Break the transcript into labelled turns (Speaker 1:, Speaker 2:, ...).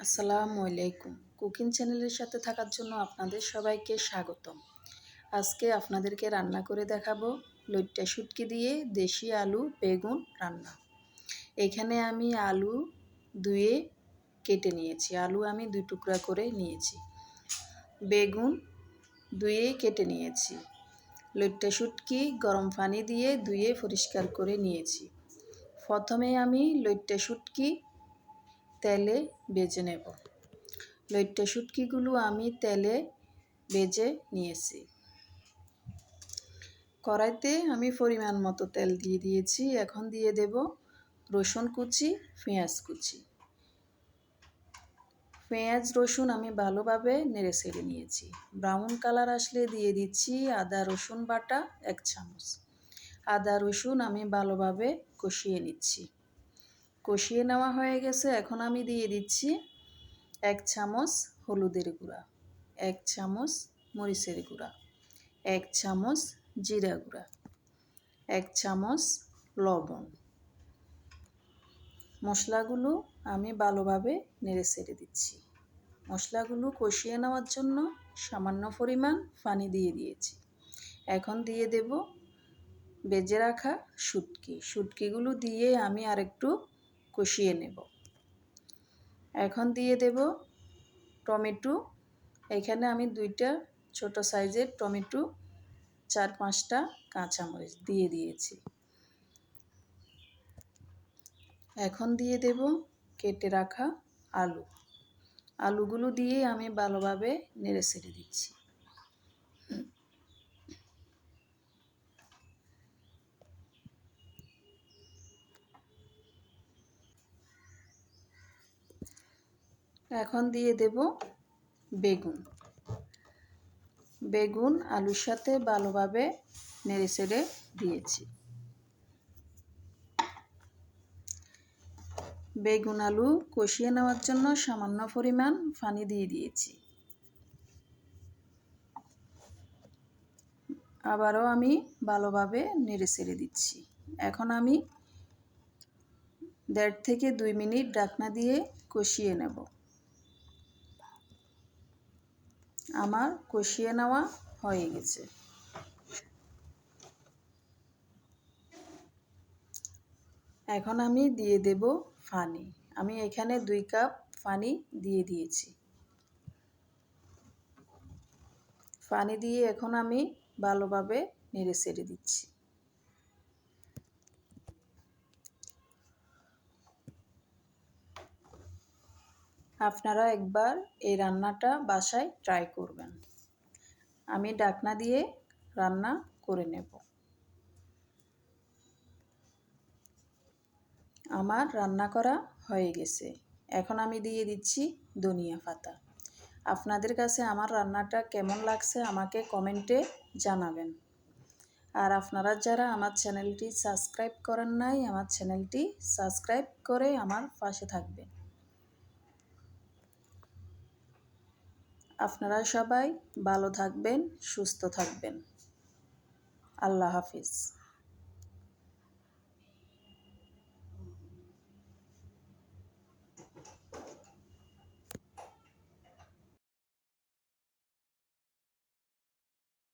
Speaker 1: আসসালামু আলাইকুম। কুকিং চ্যানেলের সাথে থাকার জন্য আপনাদের সবাইকে স্বাগতম। আজকে আপনাদেরকে রান্না করে দেখাবো লইট্টা শুটকি দিয়ে দেশি আলু বেগুন রান্না। এখানে আমি আলু ধুয়ে কেটে নিয়েছি। আলু আমি 2 টুকরা করে নিয়েছি। বেগুন ধুয়ে কেটে নিয়েছি। লইট্টা শুটকি গরম পানি দিয়ে ধুয়ে পরিষ্কার করে নিয়েছি। প্রথমে আমি লইট্টা শুটকি তেলে ভেজে নেব। লইট্টা শুটকিগুলো আমি তেলে ভেজে নিয়েছি। কড়াইতে আমি পরিমাণ মতো তেল দিয়ে দিয়েছি। এখন দিয়ে দেব রসুন কুচি, পেঁয়াজ কুচি। পেঁয়াজ রসুন আমি ভালোভাবে নেড়ে ছেড়ে নিয়েছি। ব্রাউন কালার আসলে দিয়ে দিচ্ছি আদা রসুন বাটা 1 চামচ। আদা রসুন আমি ভালোভাবে কষিয়ে নিচ্ছি। কষিয়ে নেওয়া হয়ে গেছে। এখন আমি দিয়ে দিচ্ছি 1 চামচ হলুদের গুঁড়া, 1 চামচ মরিচের গুঁড়া, 1 চামচ জিরা গুঁড়া, 1 চামচ লবণ। মশলাগুলো আমি ভালোভাবে নেড়ে ছেড়ে দিচ্ছি। মশলাগুলো কষিয়ে নেওয়ার জন্য সামান্য পরিমাণ পানি দিয়ে দিয়েছি। এখন দিয়ে দেব ভেজে রাখা শুটকি। শুটকিগুলো দিয়ে আমি আরেকটু কষিয়ে নেব। এখন দিয়ে দেব টমেটো। এখানে আমি 2টা ছোট সাইজের টমেটো, 4-5টা কাঁচামরিচ দিয়ে দিয়েছি। এখন দিয়ে দেব কেটে রাখা আলু। আলুগুলো দিয়ে আমি ভালোভাবে নেড়ে ছেড়ে দিচ্ছি। এখন দিয়ে দেব বেগুন। বেগুন আলুর সাথে ভালোভাবে নেড়ে ছেড়ে দিয়েছি। বেগুন আলু কষিয়ে নেওয়ার জন্য সামান্য পরিমাণ পানি দিয়ে দিয়েছি। আবারও আমি ভালোভাবে নেড়ে ছেড়ে দিচ্ছি। এখন আমি 1.5 থেকে 2 মিনিট ঢাকনা দিয়ে কষিয়ে নেব। আমার কষিয়ে নেওয়া হয়ে গেছে। এখন আমি দিয়ে দেব পানি। আমি এখানে 2 কাপ পানি দিয়ে দিয়েছি। পানি দিয়ে এখন আমি ভালোভাবে নেড়ে ছেড়ে দিচ্ছি। আপনারা একবার এই রান্নাটা বাসায় ট্রাই করবেন। আমি ঢাকনা দিয়ে রান্না করে নেব। আমার রান্না করা হয়ে গেছে। এখন আমি দিয়ে দিচ্ছি ধনিয়া পাতা। আপনাদের কাছে আমার রান্নাটা কেমন লাগছে আমাকে কমেন্টে জানাবেন। আর আপনারা যারা আমার চ্যানেলটি সাবস্ক্রাইব করেন নাই, আমার চ্যানেলটি সাবস্ক্রাইব করে আমার পাশে থাকবেন। আপনারা সবাই ভালো থাকবেন, সুস্থ থাকবেন। আল্লাহ হাফিজ।